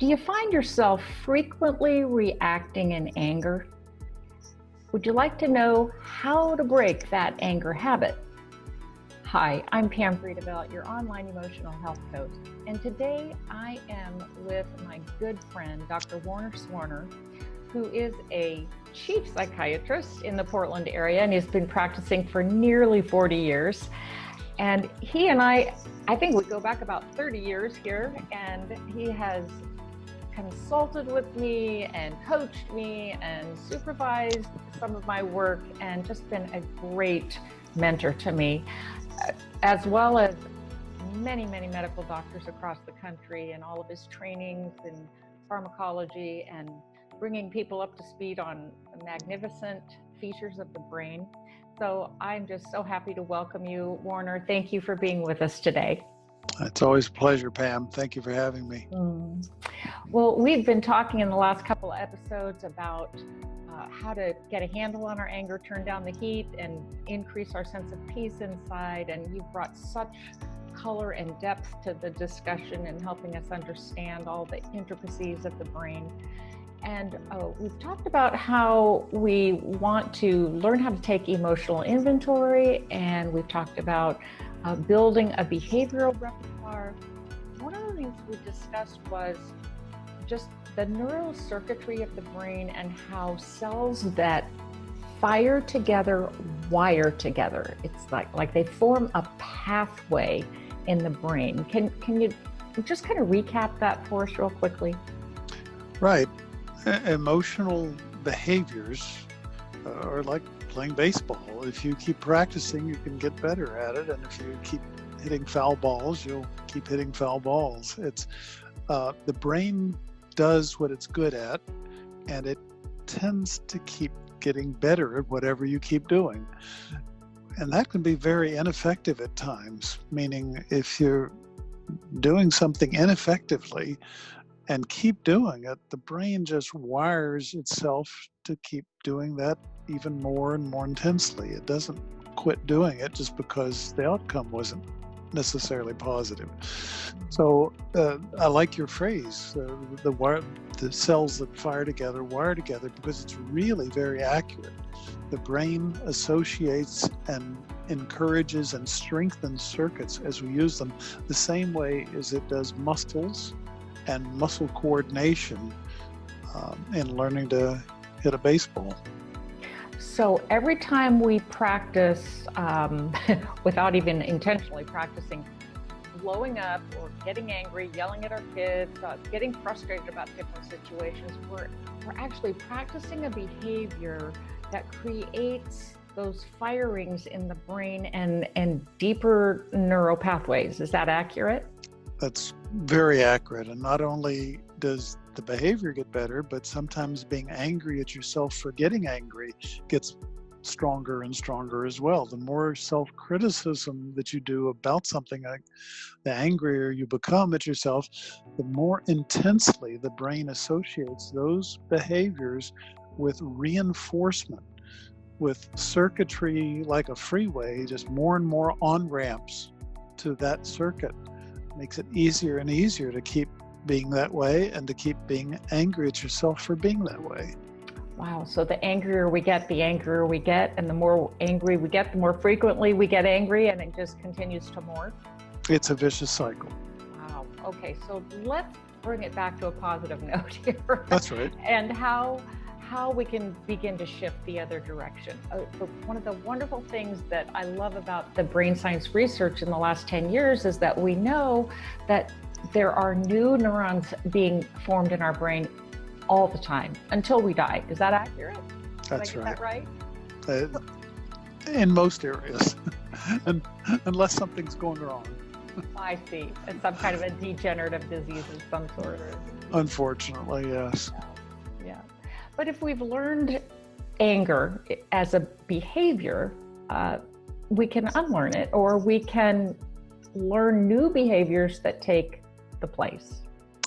Do you find yourself frequently reacting in anger? Would you like to know how to break that anger habit? Hi, I'm Pam Vredevelt, your online emotional health coach. And today I am with my good friend, Dr. Swarner, who is a chief psychiatrist in the Portland area, and he's been practicing for nearly 40 years. And he and I think we go back about 30 years here, and he has consulted with me and coached me and supervised some of my work and just been a great mentor to me, as well as many medical doctors across the country and all of his trainings in pharmacology and bringing people up to speed on the magnificent features of the brain. So I'm just so happy to welcome you, Warner. Thank you for being with us today. It's always a pleasure, Pam. Thank you for having me. Well, we've been talking in the last couple of episodes about how to get a handle on our anger, turn down the heat, and increase our sense of peace inside. And you've brought such color and depth to the discussion and helping us understand all the intricacies of the brain. And we've talked about how we want to learn how to take emotional inventory, and we've talked about building a behavioral repertoire. One of the things we discussed was just the neural circuitry of the brain and how cells that fire together wire together. It's like they form a pathway in the brain. Can you just kind of recap that for us real quickly? Right. Emotional behaviors are like playing baseball. If you keep practicing, you can get better at it. And if you keep hitting foul balls, you'll keep hitting foul balls. It's the brain does what it's good at, and it tends to keep getting better at whatever you keep doing. And that can be very ineffective at times, meaning if you're doing something ineffectively and keep doing it, the brain just wires itself to keep doing that even more and more intensely. It doesn't quit doing it just because the outcome wasn't necessarily positive. So I like your phrase, the cells that fire together wire together, because it's really very accurate. The brain associates and encourages and strengthens circuits as we use them the same way as it does muscles and muscle coordination in learning to hit a baseball. So every time we practice, without even intentionally practicing, blowing up or getting angry, yelling at our kids, getting frustrated about different situations, we're actually practicing a behavior that creates those firings in the brain and deeper neural pathways. Is that accurate? That's very accurate. And not only does the behavior get better, but sometimes being angry at yourself for getting angry gets stronger and stronger as well. The more self-criticism that you do about something, the angrier you become at yourself, the more intensely the brain associates those behaviors with reinforcement, with circuitry like a freeway, just more and more on-ramps to that circuit. It makes it easier and easier to keep being that way and to keep being angry at yourself for being that way. Wow. So the angrier we get, and the more angry we get, the more frequently we get angry, and it just continues to morph. It's a vicious cycle. Wow. Okay. So let's bring it back to a positive note here. That's right. And how we can begin to shift the other direction. One of the wonderful things that I love about the brain science research in the last 10 years is that we know that there are new neurons being formed in our brain all the time until we die. Is that accurate? That's right. Is that right? In most areas, unless something's going wrong. I see. It's some kind of a degenerative disease of some sort. Unfortunately, yes. Yeah. But if we've learned anger as a behavior, we can unlearn it, or we can learn new behaviors that take the place.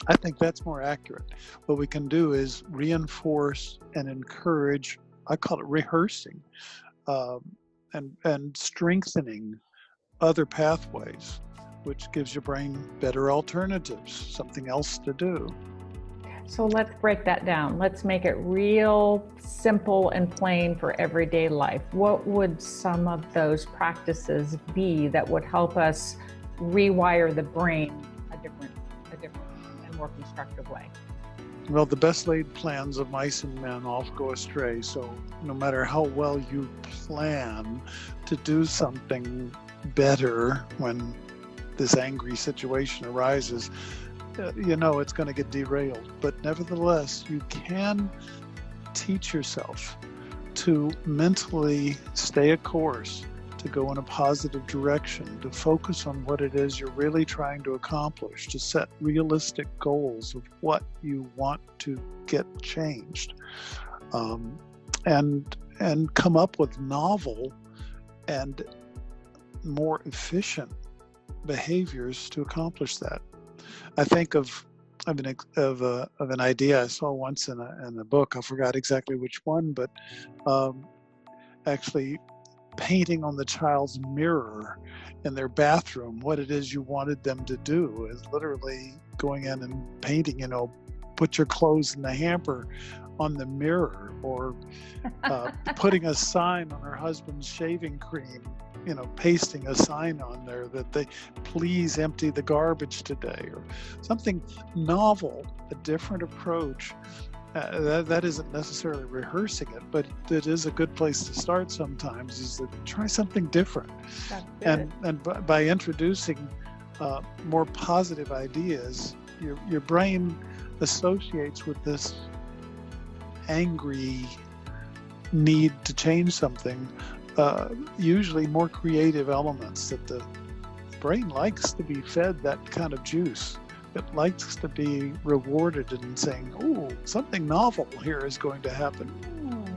I think that's more accurate. What we can do is reinforce and encourage, I call it rehearsing, and strengthening other pathways, which gives your brain better alternatives, something else to do. So let's break that down. Let's make it real simple and plain for everyday life. What would some of those practices be that would help us rewire the brain a different and more constructive way? Well, the best laid plans of mice and men often go astray. So no matter how well you plan to do something better when this angry situation arises, it's going to get derailed. But nevertheless, you can teach yourself to mentally stay a course, to go in a positive direction, to focus on what it is you're really trying to accomplish, to set realistic goals of what you want to get changed, and come up with novel and more efficient behaviors to accomplish that. I think of an idea I saw once in a book. I forgot exactly which one, but actually painting on the child's mirror in their bathroom what it is you wanted them to do is literally going in and painting, put your clothes in the hamper on the mirror, or putting a sign on her husband's shaving cream, pasting a sign on there that they please empty the garbage today, or something novel, a different approach. That isn't necessarily rehearsing it, but it is a good place to start sometimes, is to try something different. And by introducing more positive ideas, your brain associates with this angry need to change something, usually more creative elements that the brain likes to be fed that kind of juice. It likes to be rewarded in saying, "Oh, something novel here is going to happen."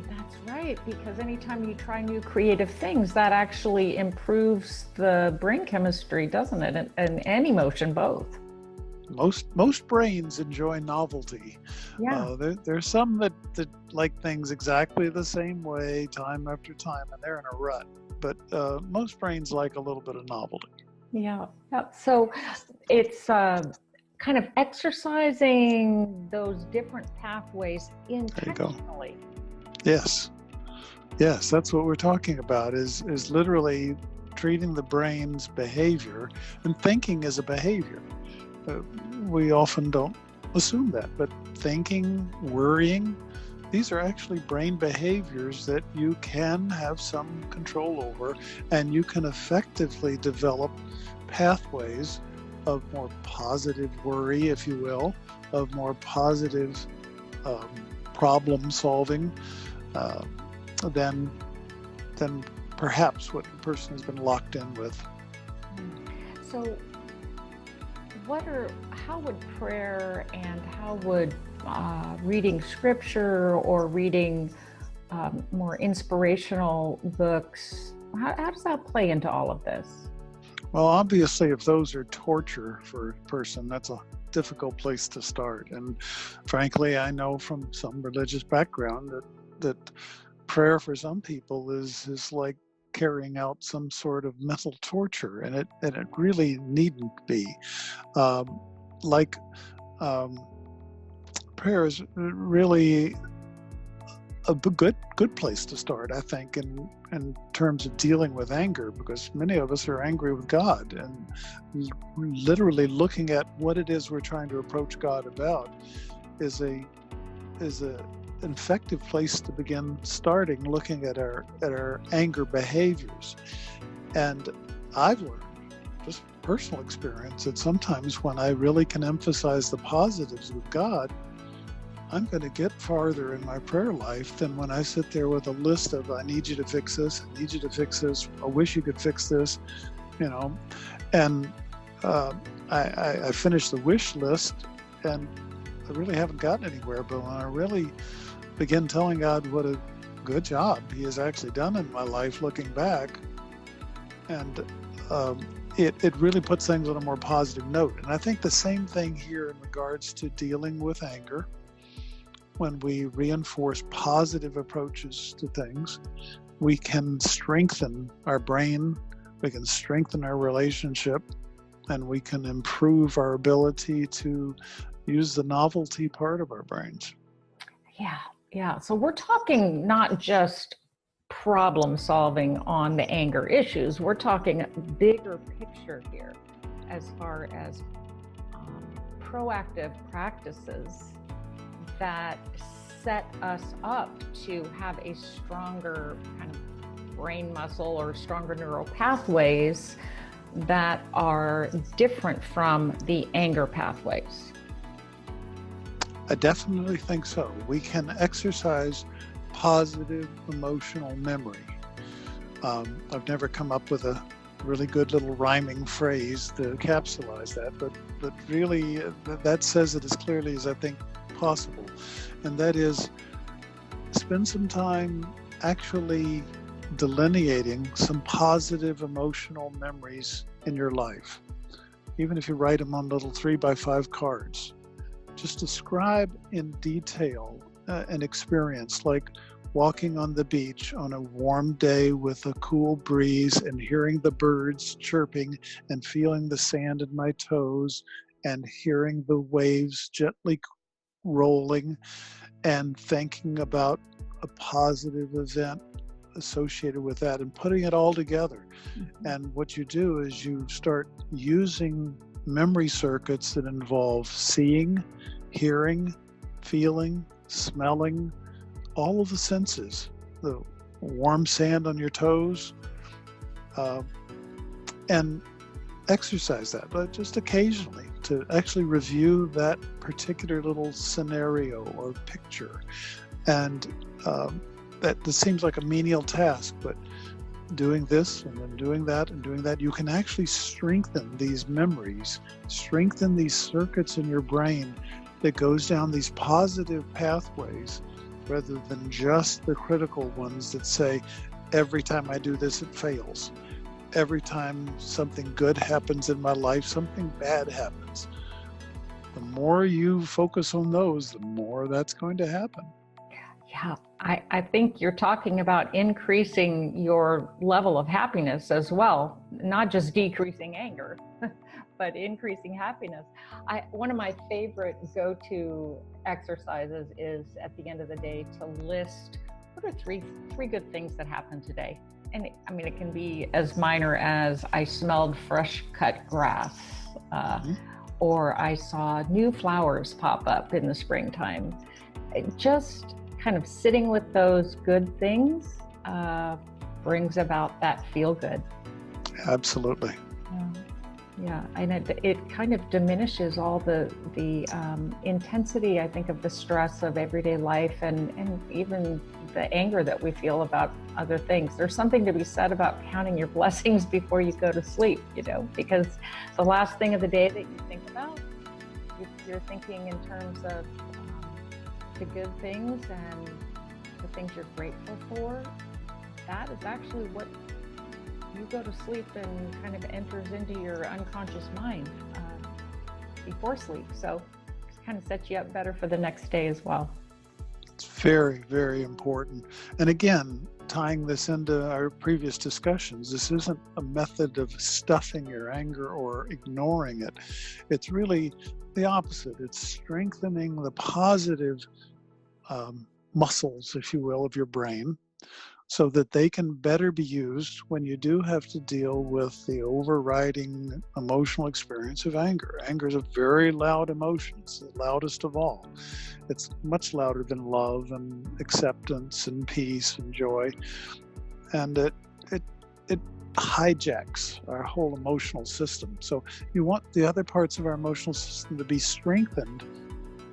That's right, because anytime you try new creative things, that actually improves the brain chemistry, doesn't it? And emotion both. Most brains enjoy novelty. Yeah. There's some that like things exactly the same way time after time, and they're in a rut. But most brains like a little bit of novelty. Yeah. So it's kind of exercising those different pathways intentionally. Yes, that's what we're talking about, is literally treating the brain's behavior, and thinking is a behavior. We often don't assume that, but thinking, worrying, these are actually brain behaviors that you can have some control over, and you can effectively develop pathways of more positive worry, if you will, of more positive problem solving than perhaps what the person has been locked in with. So how would prayer and how would reading scripture or reading more inspirational books, how does that play into all of this? Well, obviously, if those are torture for a person, that's a difficult place to start. And frankly, I know from some religious background that prayer for some people is like carrying out some sort of mental torture, and it really needn't be. Prayer is really a good place to start, I think, in terms of dealing with anger, because many of us are angry with God, and literally looking at what it is we're trying to approach God about is an effective place to begin starting looking at our anger behaviors. And I've learned, just personal experience, that sometimes when I really can emphasize the positives with God, I'm going to get farther in my prayer life than when I sit there with a list of, I need you to fix this, I need you to fix this, I wish you could fix this, and I finished the wish list, and I really haven't gotten anywhere. But when I really begin telling God what a good job He has actually done in my life, looking back, and it really puts things on a more positive note. And I think the same thing here in regards to dealing with anger. When we reinforce positive approaches to things, we can strengthen our brain, we can strengthen our relationship, and we can improve our ability to use the novelty part of our brains. Yeah. So we're talking not just problem solving on the anger issues. We're talking bigger picture here as far as proactive practices that set us up to have a stronger kind of brain muscle or stronger neural pathways that are different from the anger pathways. I definitely think so. We can exercise positive emotional memory. I've never come up with a really good little rhyming phrase to capsulize that, but really that says it as clearly as I think possible. And that is, spend some time actually delineating some positive emotional memories in your life. Even if you write them on little 3x5 cards, just describe in detail an experience like walking on the beach on a warm day with a cool breeze and hearing the birds chirping and feeling the sand in my toes and hearing the waves gently rolling and thinking about a positive event associated with that and putting it all together. And what you do is you start using memory circuits that involve seeing, hearing, feeling, smelling, all of the senses, the warm sand on your toes, and exercise that, but just occasionally to actually review that particular little scenario or picture. And that seems like a menial task, but doing this and then doing that and doing that, you can actually strengthen these memories, strengthen these circuits in your brain that goes down these positive pathways rather than just the critical ones that say, every time I do this, it fails. Every time something good happens in my life, something bad happens. The more you focus on those, the more that's going to happen. Yeah, I think you're talking about increasing your level of happiness as well, not just decreasing anger, but increasing happiness. One of my favorite go-to exercises is at the end of the day to list what are three good things that happened today. And it can be as minor as I smelled fresh cut grass, or I saw new flowers pop up in the springtime. Just kind of sitting with those good things brings about that feel good. Absolutely. Yeah, and it kind of diminishes all the intensity, I think, of the stress of everyday life and even the anger that we feel about other things. There's something to be said about counting your blessings before you go to sleep, because the last thing of the day that you think about, you're thinking in terms of the good things and the things you're grateful for. That is actually what you go to sleep and kind of enters into your unconscious mind before sleep. So it kind of sets you up better for the next day as well. It's very, very important. And again, tying this into our previous discussions, this isn't a method of stuffing your anger or ignoring it. It's really the opposite. It's strengthening the positive muscles, if you will, of your brain, so that they can better be used when you do have to deal with the overriding emotional experience of anger. Anger is a very loud emotion. It's the loudest of all. It's much louder than love and acceptance and peace and joy. And it hijacks our whole emotional system. So you want the other parts of our emotional system to be strengthened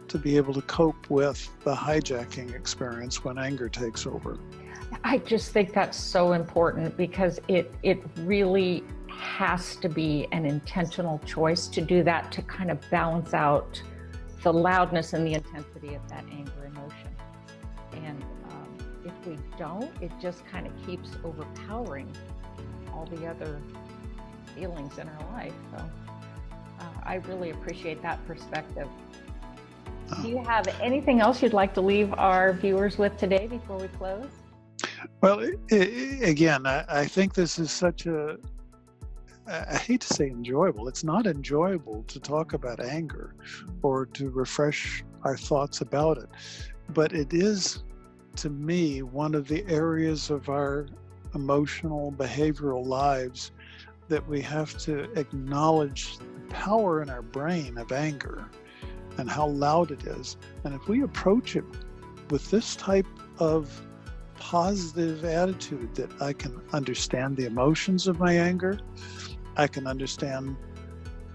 to be able to cope with the hijacking experience when anger takes over. I just think that's so important because it really has to be an intentional choice to do that, to kind of balance out the loudness and the intensity of that anger emotion. And if we don't, it just kind of keeps overpowering all the other feelings in our life. So I really appreciate that perspective. Do you have anything else you'd like to leave our viewers with today before we close? Well, again, I think this is such a I hate to say enjoyable. It's not enjoyable to talk about anger or to refresh our thoughts about it. But it is, to me, one of the areas of our emotional, behavioral lives that we have to acknowledge the power in our brain of anger and how loud it is. And if we approach it with this type of positive attitude, that I can understand the emotions of my anger, I can understand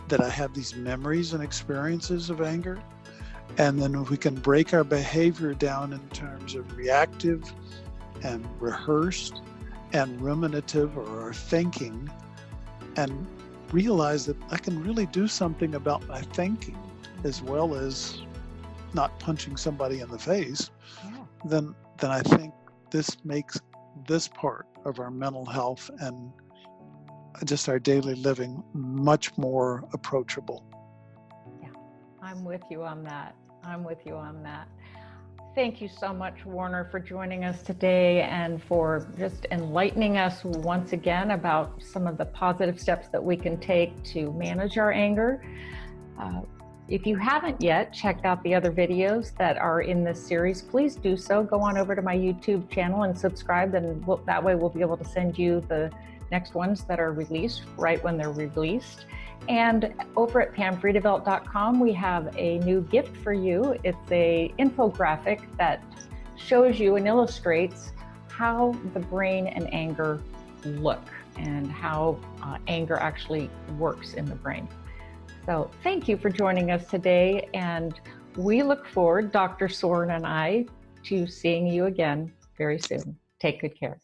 that I have these memories and experiences of anger, and then if we can break our behavior down in terms of reactive and rehearsed and ruminative, or our thinking, and realize that I can really do something about my thinking as well as not punching somebody in the face, then I think this makes this part of our mental health and just our daily living much more approachable. Yeah, I'm with you on that. Thank you so much, Warner, for joining us today and for just enlightening us once again about some of the positive steps that we can take to manage our anger. If you haven't yet checked out the other videos that are in this series, please do so. Go on over to my YouTube channel and subscribe, and that way we'll be able to send you the next ones that are released right when they're released. And over at pamvredevelt.com, we have a new gift for you. It's a infographic that shows you and illustrates how the brain and anger look and how anger actually works in the brain. So thank you for joining us today, and we look forward, Dr. Swarner and I, to seeing you again very soon. Take good care.